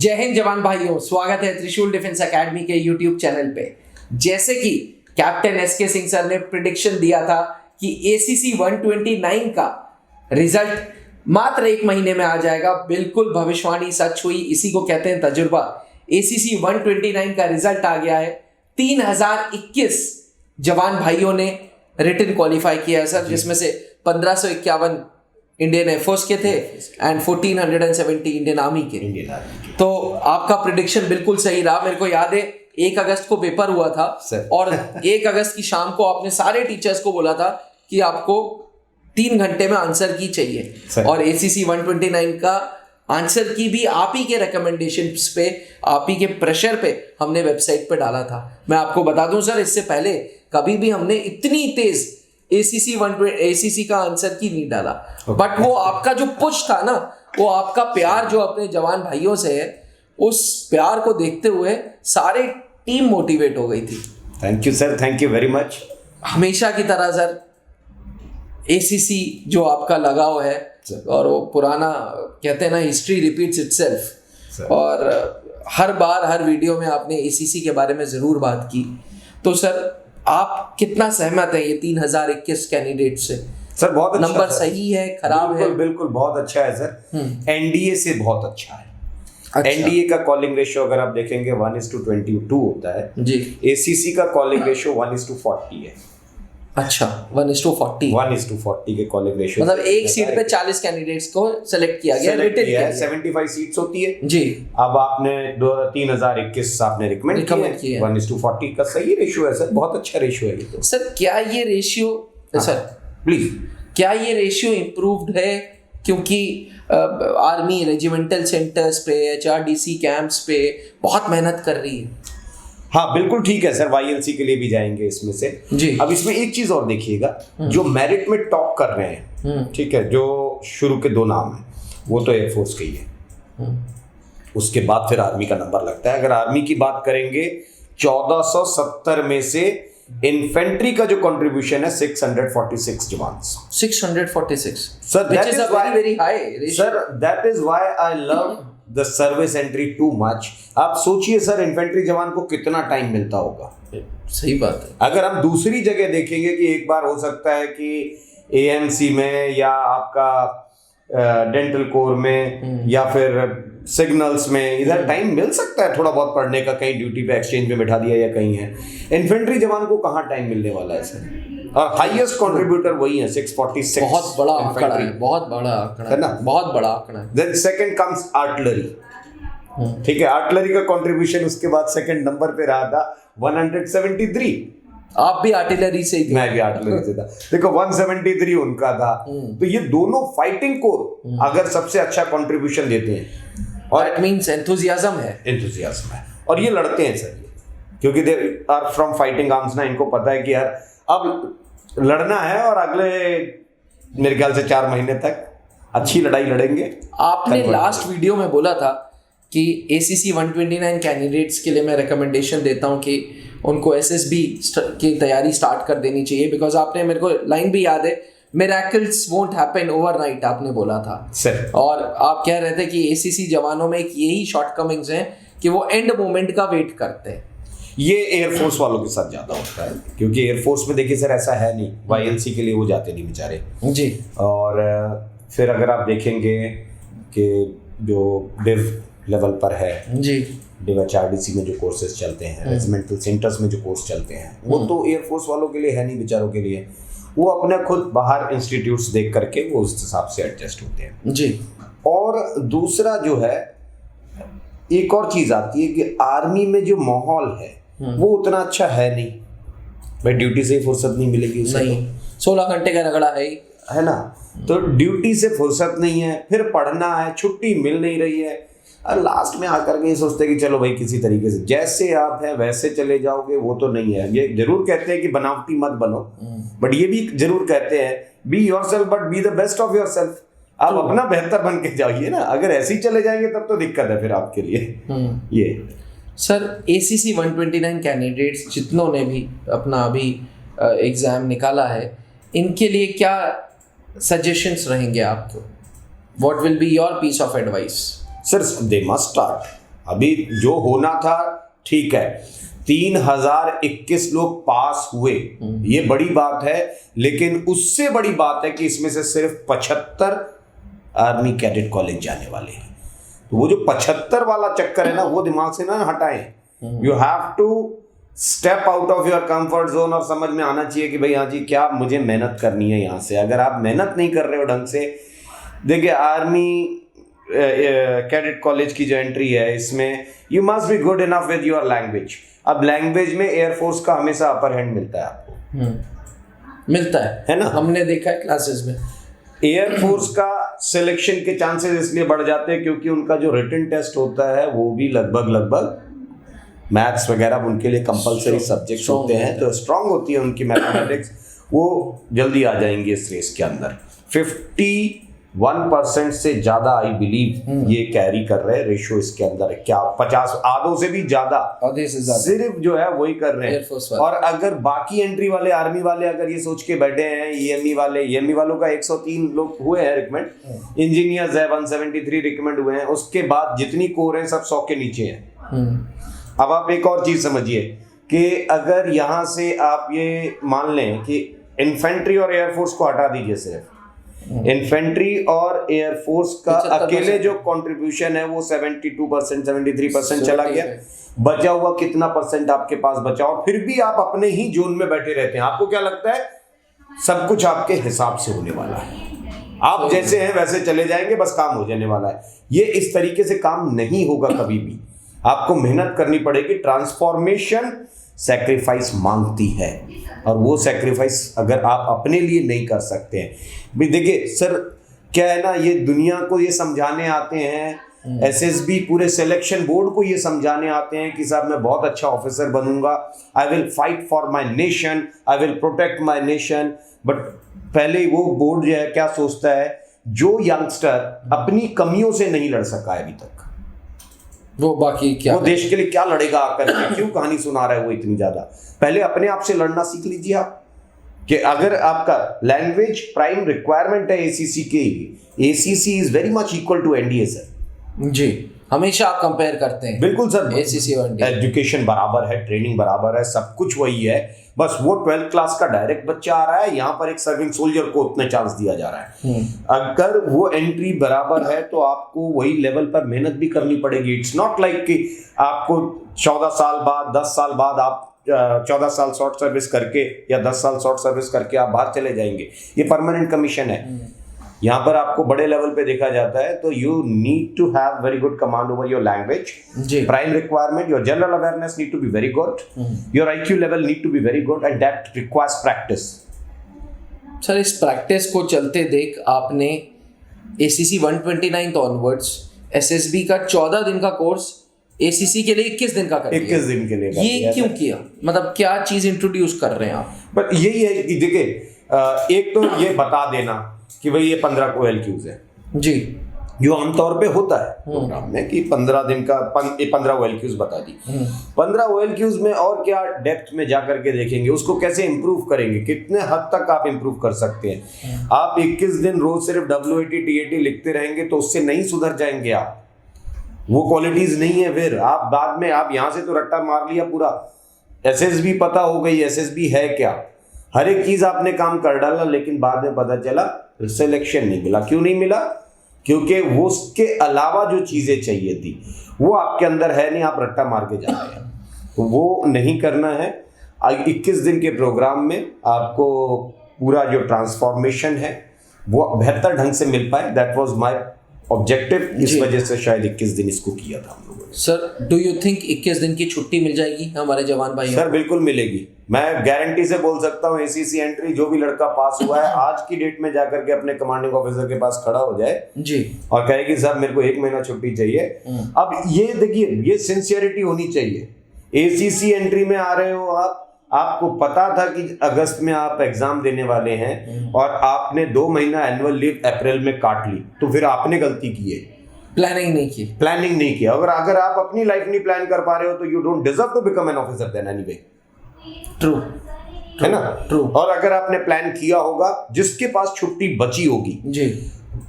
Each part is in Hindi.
जय हिंद जवान भाइयों, स्वागत है त्रिशूल डिफेंस एकेडमी के यूट्यूब चैनल पे। जैसे कि कैप्टन एसके सिंह सर ने प्रिडिक्शन दिया था कि एसीसी 129 का रिजल्ट मात्र 1 महीने में आ जाएगा, बिल्कुल भविष्यवाणी सच हुई। इसी को कहते हैं तजुर्बा। एसीसी 129 का रिजल्ट आ गया है। 3021 जवान भाइयों ने रिटन क्वालिफाई किया है सर, जिसमें से 1551 इंडियन एयरफोर्स के थे एंड 1470 इंडियन आर्मी के। तो आपका प्रिडिक्शन बिल्कुल सही रहा। मेरे को याद है 1 अगस्त को पेपर हुआ था और 1 अगस्त की शाम को आपने सारे टीचर्स को बोला था कि आपको 3 घंटे में आंसर की चाहिए, और एसीसी 129 का आंसर की भी आप ही के रिकमेंडेशंस पे, आप ही के प्रेशर पे हमने वेबसाइट पे डाला था। मैं आपको बता दूं सर, इससे पहले कभी भी हमने इतनी तेज एसीसी का आंसर की नहीं डाला। बट वो आपका जो पुश था ना, वो आपका प्यार जो अपने जवान भाइयों से है, उस प्यार को देखते हुए सारे टीम मोटिवेट हो गई थी। Thank you sir, thank you very much. हमेशा की तरह सर एसीसी जो आपका लगाव है, और वो पुराना कहते हैं ना, हिस्ट्री रिपीट्स इटसेल्फ, और हर बार हर वीडियो में आपने एसीसी के बारे में जरूर बात की। तो सर आप कितना सहमत है ये 3021 कैंडिडेट से? सर बहुत अच्छा नंबर सही है, खराब है? बिल्कुल बहुत अच्छा है सर। एनडीए से बहुत अच्छा है। अच्छा। एनडीए का कॉलिंग रेशियो अगर आप देखेंगे 1:22 होता है जी। एसीसी का कॉलिंग रेशियो 1:40 है। अच्छा, 1:40 1:40 के कॉलिंग रेशियो, मतलब एक सीट पे 40 कैंडिडेट्स को सेलेक्ट किया गया, रिटन किया है। 75 सीट्स होती है जी। अब आपने 3021 आपने रिकमेंड किया, 1:40 का सही रेशियो है सर, बहुत अच्छा रेशियो है ये तो। सर क्या ये रेशियो सर प्लीज, क्या ये रेशियो इम्प्रूव्ड है? क्योंकि आर्मी रेजिमेंटल सेंटर्स पे, एचआरडीसी कैंप्स पे बहुत मेहनत कर रही है। हाँ बिल्कुल ठीक है सर, वाईएलसी के लिए भी जाएंगे इसमें से जी। अब इसमें एक चीज और देखिएगा, जो मेरिट में टॉप कर रहे हैं, ठीक है, जो शुरू के 2 नाम है वो तो एयरफोर्स के ही है। उसके बाद फिर आर्मी का नंबर लगता है। अगर आर्मी की बात करेंगे, 1470 में से इन्फेंट्री का जो कंट्रीब्यूशन है 646 जवान। 646 sir, which is a very very high ratio. Sir that is why I love the service entry too much. आप सोचिए सर, इन्फेंट्री जवान को कितना टाइम मिलता होगा। सही बात है। अगर हम दूसरी जगह देखेंगे कि एक बार हो सकता है कि एएमसी में या आपका डेंटल कोर में या फिर सिग्नल्स में, इधर टाइम मिल सकता है थोड़ा बहुत पढ़ने का, कहीं ड्यूटी पे एक्सचेंज में बैठा दिया या कहीं है। इन्फेंट्री जवान को कहाँ टाइम मिलने वाला है सर? और हाईएस्ट कंट्रीब्यूटर वही है 646। बहुत बड़ा आंकड़ा है, बहुत बड़ा आंकड़ा है ना, बहुत बड़ा आंकड़ा है। देन सेकंड कम्स आर्टिलरी, ठीक है, आर्टिलरी का कंट्रीब्यूशन उसके बाद सेकंड नंबर पे रहा था 173। आप भी आर्टिलरी से ही थे? मैं भी आर्टिलरी से था। देखो 173 उनका था। तो ये दोनों फाइटिंग कोर अगर सबसे अच्छा कंट्रीब्यूशन देते हैं, और दैट मींस एंथुसियाज्म है, और ये लड़ते हैं सर, क्योंकि they are from fighting arms ना, इनको पता है कि यार अब लड़ना है और अगले मेरे ख्याल से 4 महीने तक अच्छी लड़ाई लड़ेंगे। आपने लास्ट वीडियो में बोला था कि एसीसी 129 कैंडिडेट्स के लिए मैं रिकमेंडेशन देता हूं कि उनको एसएसबी की तैयारी स्टार्ट कर देनी चाहिए, बिकॉज आपने, मेरे को लाइन भी याद है, मिरेकल्स वोंट हैपन ओवरनाइट आपने बोला था सर। और आप कह रहे थे कि एसीसी जवानों में एक यही शॉर्टकमिंग्स हैं कि वो एंड मोमेंट का वेट करते हैं। ये एयरफोर्स वालों के साथ ज्यादा होता है, क्योंकि एयरफोर्स में देखिए सर ऐसा है नहीं, वाईएलसी के लिए वो जाते नहीं बेचारे जी। और फिर अगर आप देखेंगे कि जो डिव लेवल पर है जी, डिव एचआरडीसी में जो कोर्सेज चलते हैं, रेजिमेंटल सेंटर्स में जो कोर्स चलते हैं, वो तो एयरफोर्स वालों के लिए है नहीं बेचारों के लिए। वो अपने खुद बाहर इंस्टीट्यूट्स देख करके वो उस हिसाब से एडजस्ट होते हैं जी। और दूसरा जो है, एक और चीज आती है कि आर्मी में जो माहौल है वो उतना अच्छा है नहीं भाई, ड्यूटी से ही फुर्सत नहीं मिलेगी उसे, नहीं 16 घंटे का रगड़ा है ना, तो ड्यूटी से फुर्सत नहीं है, फिर पढ़ना है, छुट्टी मिल नहीं रही है, और लास्ट में आकर के ये सोचते हैं कि चलो भाई किसी तरीके से जैसे आप हैं वैसे चले जाओगे, वो तो नहीं है। ये जरूर कहते हैं कि बनावटी मत बनो, बट ये भी जरूर कहते हैं be yourself but be the best of yourself. आप अपना बेहतर बन के जाइए ना, अगर ऐसे ही चले जाएंगे तब तो दिक्कत है फिर आपके लिए। ये सर एसीसी 129 कैंडिडेट्स जितनों ने भी अपना अभी एग्जाम निकाला है, इनके लिए क्या सजेशंस रहेंगे आपको? What will be your piece of advice? Sir they must start अभी जो होना था ठीक है, 3021 लोग पास हुए, ये बड़ी बात है, लेकिन उससे बड़ी बात है कि इसमें से सिर्फ 75 आर्मी कैडेट कॉलेज जाने वाले हैं। तो वो जो 75 वाला चक्कर है ना, वो दिमाग से ना हटाएं। You have to step out of your comfort zone और समझ में आना चाहिए कि भाई हाँ जी, क्या मुझे मेहनत करनी है यहाँ से। अगर आप मेहनत नहीं कर रहे हो ढंग से, देखिए आर्मी कैडेट कॉलेज की जो एंट्री है, इसमें you must be good enough with your language. अब लैंग्वेज में एयरफोर्स का हमेशा अपर हैंड मिलता है आपको, मिलता है ना? हमने देखा है क्लासेस में। एयरफोर्स का सिलेक्शन के चांसेस इसलिए बढ़ जाते हैं क्योंकि उनका जो रिटन टेस्ट होता है वो भी लगभग मैथ्स वगैरह उनके लिए कंपलसरी सब्जेक्ट्स होते हैं, तो स्ट्रांग होती है उनकी मैथमेटिक्स, वो जल्दी आ जाएंगे इस रेस के अंदर। 51% से ज्यादा आई बिलीव ये कैरी कर रहे हैं, रेशियो इसके अंदर है क्या 50 आधों से भी ज्यादा सिर्फ जो है वही कर रहे हैं। और अगर बाकी एंट्री वाले आर्मी वाले अगर ये सोच के बैठे हैं, ईएमई वालों का 103 लोग हुए हैं रिकमेंड, इंजीनियर्स है 173 रिकमेंड हुए हैं, उसके बाद जितनी कोर है सब 100 के नीचे है। अब आप एक और चीज समझिए कि अगर यहां से आप ये मान लें कि इन्फेंट्री और एयरफोर्स को हटा दीजिए, सिर्फ इन्फेंट्री और एयरफोर्स का अकेले जो कंट्रीब्यूशन है वो 72% 73% चला गया, बचा हुआ कितना परसेंट आपके पास बचा, और फिर भी आप अपने ही जोन में बैठे रहते हैं। आपको क्या लगता है सब कुछ आपके हिसाब से होने वाला है, आप जैसे हैं वैसे चले जाएंगे, बस काम हो जाने वाला है। ये इस तरीके से काम नहीं होगा कभी भी, आपको मेहनत करनी पड़ेगी। ट्रांसफॉर्मेशन सैक्रिफाइस मांगती है, और वो सैक्रिफाइस अगर आप अपने लिए नहीं कर सकते हैं, भी देखिए सर क्या है ना, ये दुनिया को ये समझाने आते हैं, एसएसबी पूरे सिलेक्शन बोर्ड को ये समझाने आते हैं कि साहब मैं बहुत अच्छा ऑफिसर बनूंगा, I will fight for my nation, I will protect my nation. But पहले वो बोर्ड जो है क्या सोचता है, जो यंगस्टर अपनी कमियों से नहीं लड़ सका है अभी तक, वो बाकी क्या, वो देश के लिए क्या लड़ेगा आकर के, क्यों कहानी सुना रहा है वो इतनी ज्यादा। पहले अपने आप से लड़ना सीख लीजिए आप, कि अगर आपका लैंग्वेज प्राइम रिक्वायरमेंट है एसीसी के लिए, ACC is very much equal to NDA sir ji, हमेशा आप कंपेयर करते हैं। बिल्कुल सर, एसीसी और एनडीए, एजुकेशन बराबर है, ट्रेनिंग बराबर है, सब कुछ वही है, बस वो 12th क्लास का डायरेक्ट बच्चा आ रहा है, यहाँ पर एक सर्विंग सोल्जर को उतने चांस दिया जा रहा है। अगर वो एंट्री बराबर है तो आपको वही लेवल पर मेहनत भी करनी पड़ेगी। इट्स नॉट लाइक कि आपको 14 साल बाद 10 साल बाद आप 14 साल शॉर्ट सर्विस करके या 10 साल शॉर्ट सर्विस करके आप बाहर चले जाएंगे, ये परमानेंट कमीशन है। यहाँ पर आपको बड़े लेवल पे देखा जाता है, तो you need to have very good command over your language, prime requirement, your general awareness need to be very good, your IQ level need to be very good, and that requires practice. Sir इस प्रैक्टिस को चलते देख आपने एसीसी 129 ऑनवर्ड्स एसएसबी का 14 दिन का कोर्स एसीसी के लिए 21 दिन का कर दिया। 21 दिन के लिए ये क्यों किया, मतलब क्या चीज इंट्रोड्यूस कर रहे हैं आप? बट यही है कि देखिए, एक तो ये बता देना कि भाई ये 15 OLQs है जी, जो आमतौर पे होता है प्रोग्राम में कि 15 दिन का 15 OLQs बता दी। 15 OLQs में और क्या डेप्थ में जाकर के देखेंगे, उसको कैसे इंप्रूव करेंगे, कितने हद तक आप इंप्रूव कर सकते हैं। आप 21 दिन रोज सिर्फ WAT TAT लिखते रहेंगे तो उससे नहीं सुधर जाएंगे आप, वो क्वालिटीज नहीं है। फिर आप बाद में आप यहाँ से तो रट्टा मार लिया पूरा, एसएसबी पता हो गई, एसएसबी है क्या, हर एक चीज आपने काम कर डाला, लेकिन बाद में पता चला सिलेक्शन नहीं मिला। क्यों नहीं मिला? क्योंकि वो उसके अलावा जो चीजें चाहिए थी वो आपके अंदर है नहीं, आप रट्टा मार के जा रहे हैं, तो वो नहीं करना है। 21 दिन के प्रोग्राम में आपको पूरा जो ट्रांसफॉर्मेशन है वो बेहतर ढंग से मिल पाए, दैट वाज माय ऑब्जेक्टिव। इस वजह से शायद 21 दिन इसको किया था हम लोगों ने। सर डू यू थिंक 21 दिन की छुट्टी मिल जाएगी हमारे जवान भाइयों? सर बिल्कुल मिलेगी, मैं गारंटी से बोल सकता हूँ। एसीसी एंट्री जो भी लड़का पास हुआ है आज की डेट में जाकर के अपने कमांडिंग ऑफिसर के पास खड़ा हो जाए जी और कहे कि साहब मेरे को 1 महीना छुट्टी चाहिए। अब ये देखिए, ये सिंसियरिटी होनी चाहिए। एसीसी एंट्री में आ रहे हो आप, आपको पता था कि अगस्त में आप एग्जाम देने वाले हैं और आपने 2 महीना एनुअल लीव अप्रैल में काट ली, तो फिर आपने गलती की है, प्लानिंग नहीं की। अगर आप अपनी लाइफ नहीं प्लान कर पा रहे हो तो you don't deserve to become an officer then anyway. True है ना? ट्रू। और अगर आपने प्लान किया होगा, जिसके पास छुट्टी बची होगी जी,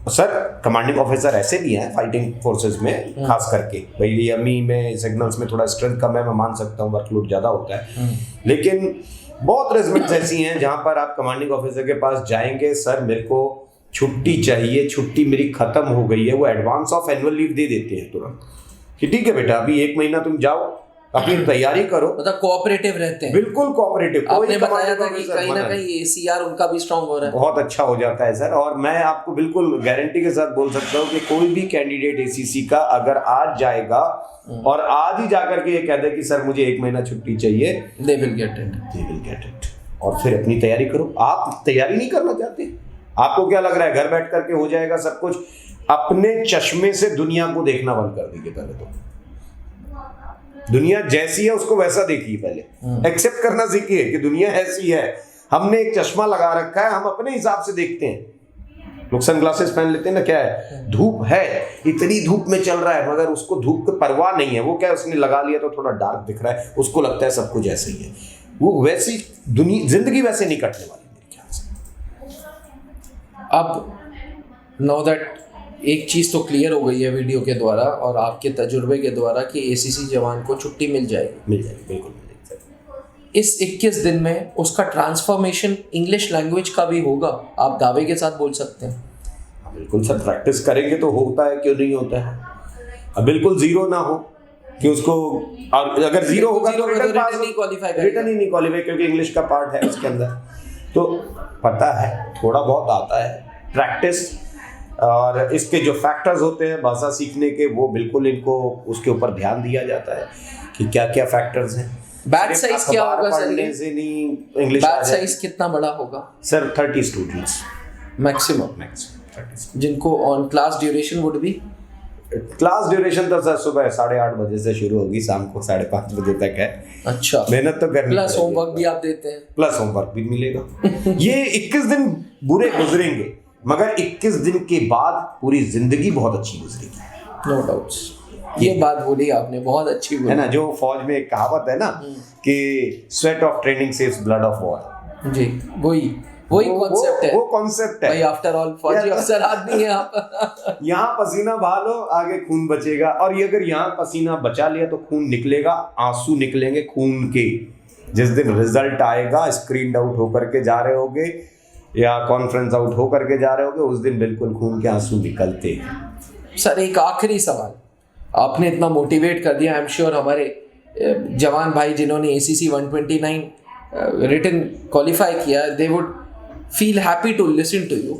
सर कमांडिंग ऑफिसर ऐसे भी हैं फाइटिंग फोर्सेस में, खास करके भाई यमी में सिग्नल्स में थोड़ा स्ट्रेंथ कम है, मैं मान सकता हूँ वर्कलोड ज़्यादा होता है, लेकिन बहुत रेजिमेंट्स ऐसी हैं जहाँ पर आप कमांडिंग ऑफिसर के पास जाएंगे, सर मेरे को छुट्टी चाहिए, छुट्टी मेरी खत्म हो गई है, वो एडवांस ऑफ एनुअल लीव दे देते हैं तुरंत कि ठीक है बेटा अभी 1 महीना तुम जाओ, अपनी तैयारी करो, मतलब कोऑपरेटिव रहते हैं, बिल्कुल कोऑपरेटिव। आपने बताया था कि कहीं ना कहीं एसीआर उनका भी स्ट्रांग हो रहा है, बहुत अच्छा हो जाता है सर। और मैं आपको बिल्कुल गारंटी के साथ बोल सकता हूँ कि कोई भी कैंडिडेट एसीसी का अगर आज जाएगा और आज ही जाकर के ये कह दे कि सर मुझे 1 महीना छुट्टी चाहिए, दे विल गेट इट। और फिर अपनी तैयारी करो। आप तैयारी नहीं करना चाहते, आपको क्या लग रहा है घर बैठ करके हो जाएगा सब कुछ, अपने चश्मे से दुनिया को देखना बंद कर दीजिए। पहले तो दुनिया जैसी है उसको वैसा देखिए, पहले एक्सेप्ट करना सीखिए कि दुनिया ऐसी है, हमने एक चश्मा लगा रखा है, हम अपने हिसाब से देखते हैं। लोग सनग्लासेस पहन लेते हैं ना, क्या है धूप है, इतनी धूप में चल रहा है, मगर उसको धूप की परवाह नहीं है, वो क्या उसने लगा लिया तो थोड़ा डार्क दिख रहा है, उसको लगता है सब कुछ ऐसे ही है। वो वैसी दुनिया, जिंदगी वैसे नहीं कटने वाली मेरे ख्याल से। अब नो दैट एक चीज़ तो क्लियर हो गई है वीडियो के द्वारा और आपके तजुर्बे के द्वारा कि एसीसी जवान को छुट्टी मिल जाएगी, बिल्कुल मिल जाएगी। इस 21 दिन में उसका ट्रांसफॉर्मेशन इंग्लिश लैंग्वेज का भी होगा, आप दावे के साथ बोल सकते हैं? बिल्कुल सर, प्रैक्टिस करेंगे तो होता है, क्यों नहीं होता है। अब बिल्कुल जीरो ना हो कि उसको, और अगर जीरो होगा तो रिटर्न ही नहीं क्वालिफाई, क्योंकि इंग्लिश का पार्ट है उसके अंदर, तो पता है थोड़ा बहुत आता है, प्रैक्टिस और इसके जो फैक्टर्स होते हैं भाषा सीखने के, वो बिल्कुल इनको उसके ऊपर ध्यान दिया जाता है कि क्या क्या फैक्टर्स हैं। बैच साइज क्या होगा सर? इंग्लिश बैच साइज कितना बड़ा होगा सर? 30 students maximum 30। जिनको on class duration would be, class duration तो सर सुबह 8:30 बजे से शुरू होगी, शाम को 5:30 बजे तक है। अच्छा, मेहनत तो करनी, प्लस होमवर्क भी आप देते हैं? प्लस होमवर्क भी मिलेगा। ये 21 दिन बुरे गुजरेंगे, मगर 21 दिन के बाद पूरी जिंदगी बहुत अच्छी गुजरेगी, नो डाउट्स। ये बात बोली आपने, बहुत अच्छी बोली है ना। जो फौज में एक कहावत है ना कि sweat of training saves blood of war, जी वही कॉन्सेप्ट है, वो कॉन्सेप्ट है भाई। आफ्टर ऑल फौजी अफसर आदमी है आप। यहाँ पसीना बहा लो, आगे खून बचेगा, और ये अगर यहाँ पसीना बचा लिया तो खून निकलेगा, आंसू निकलेंगे खून के। जिस दिन रिजल्ट आएगा, स्क्रीन आउट होकर के जा रहे होगे या कॉन्फ्रेंस आउट होकर के जा रहे होगे, उस दिन बिल्कुल खून के आंसू निकलते हैं। सर एक आखिरी सवाल, आपने इतना मोटिवेट कर दिया, आई एम श्योर हमारे जवान भाई जिन्होंने ACC 129 रिटन क्वालिफाई किया, they would feel happy to listen to you.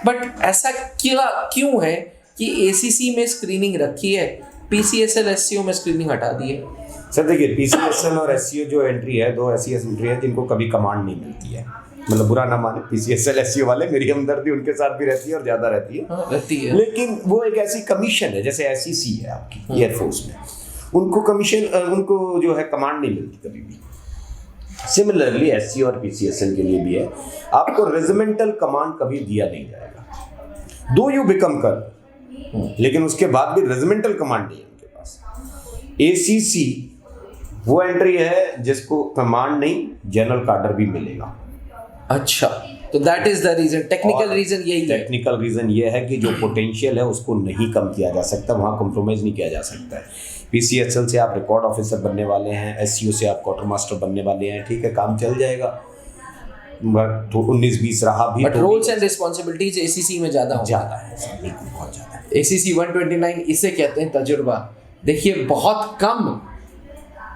But ऐसा क्यों है कि ACC में स्क्रीनिंग रखी है, PCSL SCO में स्क्रीनिंग हटा दी है? सर देखिए, PCSL और SCO जो एंट्री है, 2 ऐसी एंट्री है जिनको कभी कमांड नहीं मिलती है। मतलब बुरा ना माने PCSL SCO वाले, मेरी हमदर्दी उनके साथ भी रहती है और ज़्यादा रहती है। लेकिन वो एक ऐसी कमीशन है, जैसे SEC है आपकी एयरफोर्स में, उनको कमीशन, उनको जो है कमांड नहीं मिलती कभी भी। सिमिलरली SC और PCSL के लिए भी है, आपको रेजिमेंटल कमांड कभी दिया नहीं जाएगा, दो यू बिकम कर, लेकिन उसके बाद भी रेजिमेंटल कमांड नहीं है उनके पास। ACC वो एंट्री है जिसको कमांड नहीं, जनरल कार्डर भी मिलेगा। अच्छा, तो that is the reason, technical reason यही है। टेक्निकल रीजन ये है कि जो पोटेंशियल है उसको नहीं कम किया जा सकता, वहाँ कॉम्प्रोमाइज नहीं किया जा सकता है। PCSL से आप रिकॉर्ड ऑफिसर बनने वाले हैं, SCO से आप क्वार्टर मास्टर बनने वाले हैं, ठीक है, काम चल जाएगा। तो 19-20 रहा भी, but roles and responsibilities ACC में ज़्यादा है, बिल्कुल बहुत ज़्यादा है। ACC 129 इसे कहते हैं तजुर्बा। देखिए, बहुत कम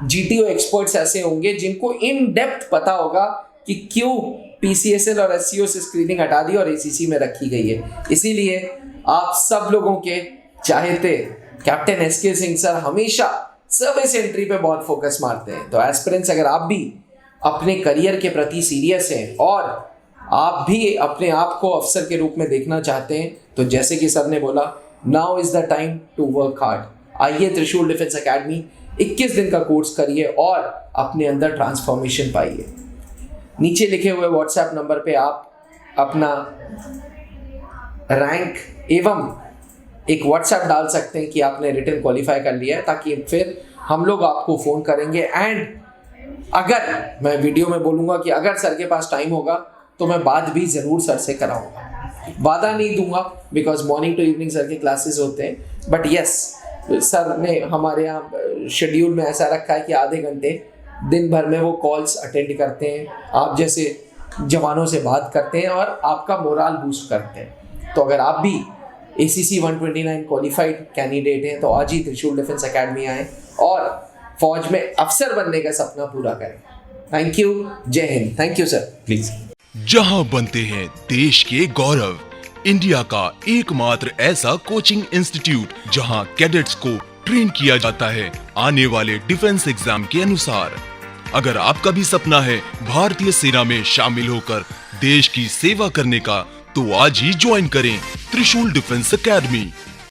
GTO एक्सपर्ट्स ऐसे होंगे जिनको इन डेप्थ पता होगा कि क्यों PCSL और SCO से स्क्रीनिंग हटा दी और ACC में रखी गई है। इसीलिए आप सब लोगों के चाहते कैप्टन SK सिंह सर हमेशा सर्विस एंट्री पे बहुत फोकस मारते हैं। तो एस्पिरेंट्स, अगर आप भी अपने करियर के प्रति सीरियस हैं और आप भी अपने आप को अफसर के रूप में देखना चाहते हैं, तो जैसे कि सर ने बोला, now is the time to work hard. आइए त्रिशूल डिफेंस एकेडमी, 21 दिन का कोर्स करिए और अपने अंदर ट्रांसफॉर्मेशन पाइए। नीचे लिखे हुए व्हाट्सएप नंबर पे आप अपना रैंक एवं एक व्हाट्सएप डाल सकते हैं कि आपने रिटन क्वालिफाई कर लिया है, ताकि फिर हम लोग आपको फ़ोन करेंगे। एंड अगर मैं वीडियो में बोलूँगा कि अगर सर के पास टाइम होगा तो मैं बात भी ज़रूर सर से कराऊँगा। वादा नहीं दूंगा because morning to evening sir के क्लासेस होते हैं, बट यस सर ने हमारे यहाँ शेड्यूल में ऐसा रखा है कि आधे घंटे दिन भर में वो कॉल्स अटेंड करते हैं, आप जैसे जवानों से बात करते हैं और आपका मोराल बूस्ट करते हैं। तो अगर आप भी ACC 129 क्वालिफाइड कैंडिडेट हैं तो आज ही त्रिशूल डिफेंस एकेडमी आए और फौज में अफसर बनने का सपना पूरा करें। थैंक यू, जय Hind. Thank you sir. Please. जहां बनते हैं देश के गौरव, इंडिया का एकमात्र ऐसा कोचिंग इंस्टीट्यूट जहां कैडेट्स को ट्रेन किया जाता है आने वाले डिफेंस एग्जाम के अनुसार। अगर आपका भी सपना है भारतीय सेना में शामिल होकर देश की सेवा करने का, तो आज ही ज्वाइन करें त्रिशूल डिफेंस एकेडमी।